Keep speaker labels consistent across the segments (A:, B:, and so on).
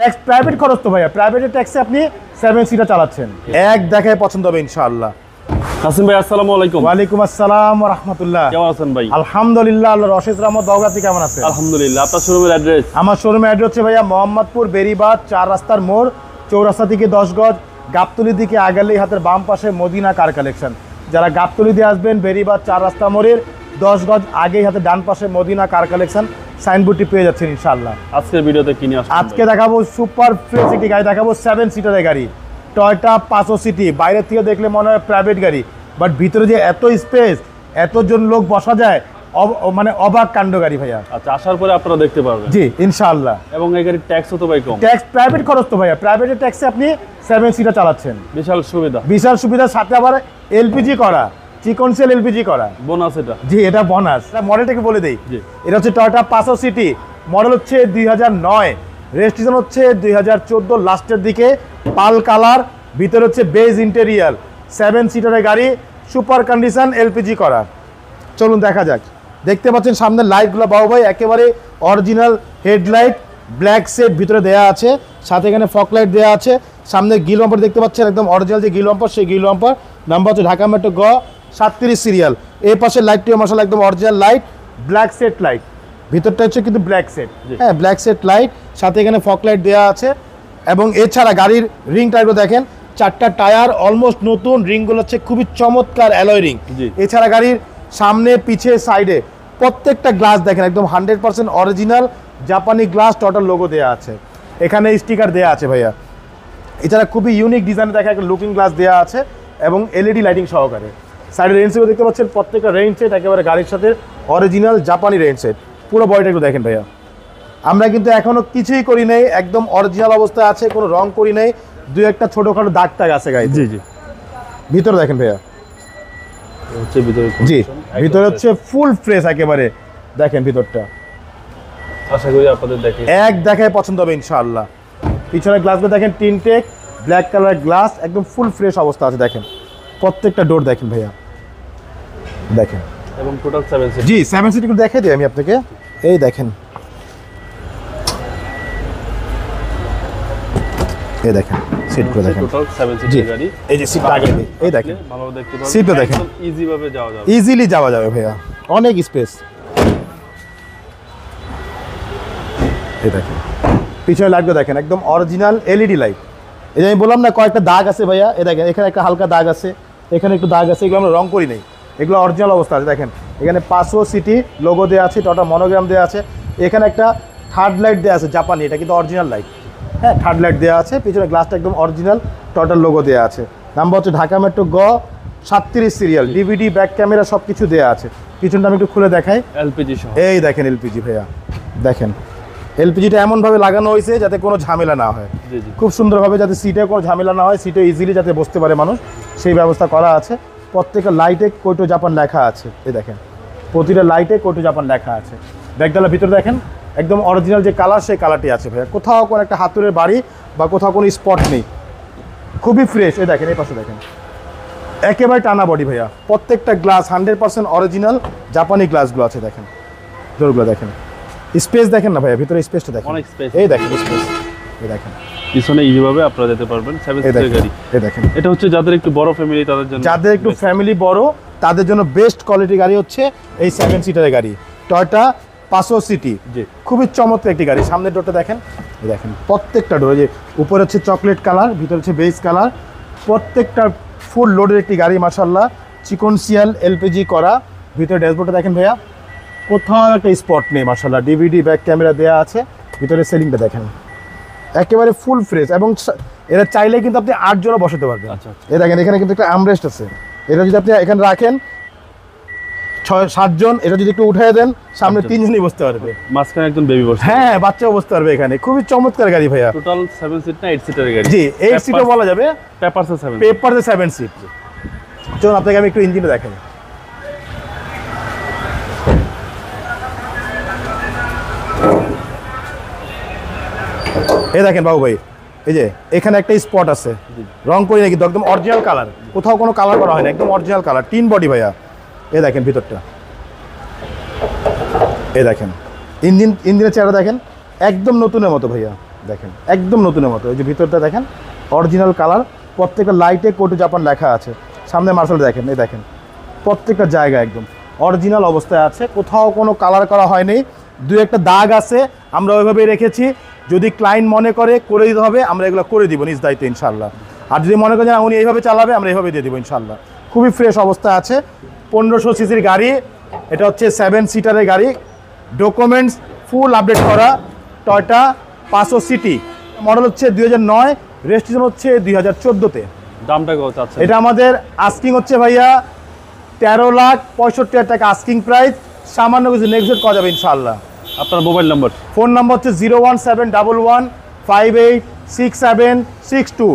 A: Tax private খরচ তো ভাইয়া, প্রাইভেটের ট্যাক্সে আপনি 7 সিটার চালাচ্ছেন, এক দেখায় পছন্দ হবে ইনশাআল্লাহ।
B: হাসিম ভাই আসসালামু আলাইকুম।
A: ওয়ালাইকুম আসসালাম ওয়া রাহমাতুল্লাহ।
B: কেমন আছেন ভাই?
A: আলহামদুলিল্লাহ, আল্লাহর অশেষ রহমত। আপনি কেমন আছেন?
B: আলহামদুলিল্লাহ। আপনার শোরুমের অ্যাড্রেস? আমার
A: শোরুমের অ্যাড্রেস হচ্ছে ভাইয়া মোহাম্মদপুর বেরিবাদ 4 রাস্তার মোড়, চৌরাস্তা থেকে 10 গজ, গাবতলির দিকে আগালেই হাতের বাম পাশে মদিনা কার কালেকশন। যারা গাবতলি দিয়ে আসবেন বেরিবাদ 4 রাস্তা মোড়ের 10 গজ আগেই হাতে ডান পাশে মদিনা কার কালেকশন সাইনবোর্ডটি পেয়ে যাচ্ছেন ইনশাআল্লাহ।
B: আজকের ভিডিওতে কি নিয়ে আসছেন?
A: আজকে দেখাবো সুপার ফ্রেশ একটি গাড়ি দেখাবো, 7 সিটারের গাড়ি, টয়োটা পাঁচো সিটি। বাইরে থেকে দেখলে মনে হয় প্রাইভেট গাড়ি, বাট ভিতরে যে এত স্পেস, এতজন লোক বসা যায়, মানে অবাক কাণ্ড গাড়ি ভাইয়া।
B: আচ্ছা, আসার পরে আপনারা দেখতে পারবেন।
A: জি ইনশাআল্লাহ।
B: এবং এই গাড়ির ট্যাক্সও তো ভাই কম।
A: ট্যাক্স প্রাইভেট খরচ তো ভাইয়া, প্রাইভেটের ট্যাক্সে আপনি 7 সিটার চালাচ্ছেন,
B: বিশাল সুবিধা।
A: বিশাল সুবিধার সাথে আবার এলপিজি করা, চিকন সেল এলপিজি করা।
B: বোনাস এটা?
A: জি এটা বোনাস। মডেলটাকে বলে দেই, এটা হচ্ছে টয়োটা পাঁচো সিটি, মডেল হচ্ছে 2009, রেজিস্ট্রেশন হচ্ছে 2014 লাস্টের দিকে, পাল কালার, ভিতরে হচ্ছে বেজ ইন্টেরিয়ার, 7 সিটারের গাড়ি, সুপার কন্ডিশন, এলপিজি করা। চলুন দেখা যাক। দেখতে পাচ্ছেন সামনে লাইটগুলো বাবু ভাই একেবারে অরিজিনাল হেডলাইট, ব্ল্যাক সেট ভিতরে দেয়া আছে, সাথে এখানে ফক লাইট দেওয়া আছে। সামনে গিল বাম্পার দেখতে পাচ্ছেন, একদম অরিজিনাল যে গিল বাম্পার, সেই গিল বাম্পার নাম্বার হচ্ছে ঢাকা মেট্রো গ 37 সিরিয়াল। এই পাশে লাইটটিও মশালা একদম original light, black set light, ভিতরটা হচ্ছে কিন্তু ব্ল্যাক সেট, হ্যাঁ ব্ল্যাক সেট লাইট, সাথে এখানে ফক লাইট দেওয়া আছে। এবং এছাড়া গাড়ির রিং টায়ারগুলো দেখেন, 4টা টায়ার অলমোস্ট নতুন, রিংগুলো হচ্ছে খুবই চমৎকার অ্যালয় রিং। এছাড়া গাড়ির সামনে পিছে সাইডে প্রত্যেকটা গ্লাস দেখেন একদম 100% অরিজিনাল জাপানি গ্লাস, টোটাল লোগো দেওয়া আছে, এখানে স্টিকার দেওয়া আছে ভাইয়া। এছাড়া খুবই ইউনিক ডিজাইনে দেখা একটা লুকিং গ্লাস দেওয়া আছে এবং এলইডি লাইটিং সহকারে। সাইডের রেঞ্জ সেটও দেখতে পাচ্ছেন, প্রত্যেকটা রেঞ্জ সেট একেবারে গাড়ির সাথে অরিজিনাল জাপানি রেঞ্জ সেট। পুরো বডিটা একটু দেখেন ভাইয়া, আমরা কিন্তু এখনো কিছুই করি নাই, একদম অরিজিনাল অবস্থায় আছে, কোনো রং করি নাই, দুই একটা ছোটখাটো দাগ টাগ আছে গাড়ি। জি জি, ভিতরে দেখেন ভাইয়া,
B: হচ্ছে ভিতরে,
A: জি ভিতরে হচ্ছে ফুল ফ্রেশ একেবারে, দেখেন ভিতরটা,
B: আশা করি আপনাদের দেখে
A: এক দেখায় পছন্দ হবে ইনশাআল্লাহ। পিছনের গ্লাসগুলো দেখেন, টিনটেক ব্ল্যাক কালার গ্লাস, একদম ফুল ফ্রেশ অবস্থা আছে। দেখেন প্রত্যেকটা ডোর দেখেন ভাইয়া, দেখেন।
B: এবং টোটাল 7 সিট।
A: জি 7 সিট একটু দেখাই দিই আমি আপনাকে, এই দেখেন, এই দেখেন সিটগুলো দেখেন,
B: টোটাল 7 সিটের গাড়ি।
A: এই যে সিটটা আগে দিই, এই দেখেন
B: ভালো দেখতে পাবেন,
A: সিটটা দেখেন,
B: ইজি ভাবে যাওয়া যাবে,
A: ইজিলি যাওয়া যাবে ভাইয়া, অনেক স্পেস। এই দেখেন পিছনে লাইটগুলো দেখেন, একদম অরিজিনাল এলইডি লাইট। এই যে আমি বললাম না কয়েকটা দাগ আছে ভাইয়া, এই দেখেন এখানে একটা হালকা দাগ আছে, এখানে একটু দাগ আছে, এগুলো আমরা রং করি নাই, এগুলো অরিজিনাল অবস্থা আছে। দেখেন এখানে পাঁচো সিটি লোগো দেওয়া আছে, টোটা মনোগ্রাম দেওয়া আছে, এখানে একটা থার্ড লাইট দেওয়া আছে জাপানি, এটা কিন্তু অরিজিনাল লাইট, হ্যাঁ থার্ড লাইট দেওয়া আছে। পিছনে গ্লাসটা একদম অরিজিনাল, টোটাল লোগো দেওয়া আছে। নাম্বার হচ্ছে ঢাকা মেট্রো গ 37 সিরিয়াল, ডিভিডি ব্যাক ক্যামেরা সব কিছু দেওয়া আছে। পিছনটা আমি একটু খুলে দেখাই,
B: এলপিজি সহ।
A: এই দেখেন এলপিজি ভাইয়া, দেখেন এলপিজিটা এমনভাবে লাগানো হয়েছে যাতে কোনো ঝামেলা না হয়, খুব সুন্দরভাবে, যাতে সিটে কোনো ঝামেলা না হয়, সিটে ইজিলি যাতে বসতে পারে মানুষ, সেই ব্যবস্থা করা আছে। প্রত্যেকটা লাইটে কোটো জাপান লেখা আছে, এই দেখেন প্রতিটা লাইটে কোটো জাপান লেখা আছে। ব্যাগডালার ভিতরে দেখেন একদম অরিজিনাল যে কালার, সেই কালারটি আছে ভাইয়া, কোথাও কোনো একটা হাতুড়ের বাড়ি বা কোথাও কোনো স্পট নেই, খুবই ফ্রেশ। এই দেখেন এই পাশে দেখেন একেবারে টানা বডি ভাইয়া, প্রত্যেকটা গ্লাস 100% অরিজিনাল জাপানি গ্লাসগুলো আছে। দেখেন ডোরগুলো দেখেন, স্পেস দেখেন না ভাইয়া, ভিতরে স্পেসটা দেখেন,
B: অনেক স্পেস,
A: এই দেখেন স্পেস, এই দেখেন
B: পিছনে ইজি ভাবে আপনারা যেতে পারবেন। 7 সিটের গাড়ি,
A: এই দেখেন।
B: এটা হচ্ছে যাদের একটু বড় ফ্যামিলি, তাদের জন্য,
A: যাদের একটু ফ্যামিলি বড় তাদের জন্য বেস্ট কোয়ালিটি গাড়ি হচ্ছে এই 7 সিটারের গাড়ি, টয়োটা পাঁচো সিটি। খুবই চমৎকার একটি গাড়ি। সামনের ডোরটা দেখেন, এই দেখেন প্রত্যেকটা ডোর, যে উপরে হচ্ছে চকলেট কালার, ভিতরে হচ্ছে বেজ কালার, প্রত্যেকটা ফুল লোডের একটি গাড়ি মাশাআল্লাহ, চিকনসিয়াল এলপিজি করা। ভিতরে ড্যাশবোর্ডটা দেখেন ভাইয়া, কোথাও একটা স্পট নেই মাশাআল্লাহ, ডিভিডি ব্যাক ক্যামেরা দেওয়া আছে। ভিতরে সেলিংটা দেখেন একেবারে ফুল ফ্রেশ, এবং এরা চাইলে কিন্তু আপনি 8 জনও বসাতে পারবেন। এই দেখেন এখানে কিন্তু একটা আর্মরেস্ট আছে, এটা যদি আপনি এখানে রাখেন 6-7 জন, এটা যদি একটু উঠিয়ে দেন সামনে 3 জনই বসতে পারবে,
B: মাঝখানে একজন বেবি বসে,
A: হ্যাঁ বাচ্চাও বসতে পারবে এখানে। খুবই চমৎকার গাড়ি ভাইয়া।
B: টোটাল 7 সিট না 8 সিটের গাড়ি?
A: জি 8 সিটও বলা যাবে,
B: পেপারসে 7,
A: পেপারসে 7 সিট। চলুন আপনাকে আমি একটু ইঞ্জিনটা দেখাই। এই দেখেন বাবু ভাই, এই যে এখানে একটা স্পট আছে, রং করি না কিন্তু, একদম অরিজিনাল কালার, কোথাও কোনো কালার করা হয় না, একদম অরিজিনাল কালার, টিন বডি ভাইয়া। এই দেখেন ভিতরটা, এই দেখেন ইঞ্জিনের চেহারা দেখেন একদম নতুনের মতো ভাইয়া, দেখেন একদম নতুনের মতো। এই যে ভিতরটা দেখেন অরিজিনাল কালার, প্রত্যেকটা লাইটে কোটু জাপান লেখা আছে। সামনে মার্শাল দেখেন, এই দেখেন প্রত্যেকটা জায়গা একদম অরিজিনাল অবস্থায় আছে, কোথাও কোনো কালার করা হয়নি। দু একটা দাগ আছে, আমরা ওইভাবেই রেখেছি। যদি ক্লায়েন্ট মনে করে দিতে হবে, আমরা এগুলো করে দিব নিজ দায়িত্ব ইনশাল্লাহ। আর যদি মনে করেন উনি এইভাবে চালাবে, আমরা এইভাবে দিয়ে দেবো ইনশাল্লাহ। খুবই ফ্রেশ অবস্থায় আছে। 1500 সিসির গাড়ি, এটা হচ্ছে 7 সিটারের গাড়ি, ডকুমেন্টস ফুল আপডেট করা টয়োটা পাসো সিটি। মডেল হচ্ছে 2009, রেজিস্ট্রেশন হচ্ছে 2014-তে।
B: দামটা কত আছে?
A: এটা আমাদের আস্কিং হচ্ছে ভাইয়া 13,65,000 টাকা আস্কিং প্রাইস। সামান্য কিছু নেগোশিয়েট করা যাবে ইনশাআল্লাহ।
B: আপনার মোবাইল নাম্বার?
A: ফোন নাম্বার হচ্ছে 01711586762।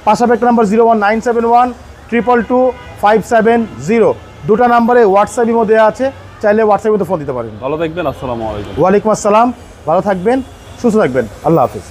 A: পাশাপাশি একটা নাম্বার 01971222570। দুটো নাম্বারে হোয়াটসঅ্যাপ ইমো দেওয়া আছে, চাইলে হোয়াটসঅ্যাপে মধ্যে ফোন দিতে পারেন।
B: ভালো থাকবেন, আসসালামু আলাইকুম।
A: ওয়ালাইকুম আসসালাম, ভালো থাকবেন, সুস্থ থাকবেন, আল্লাহ হাফিজ।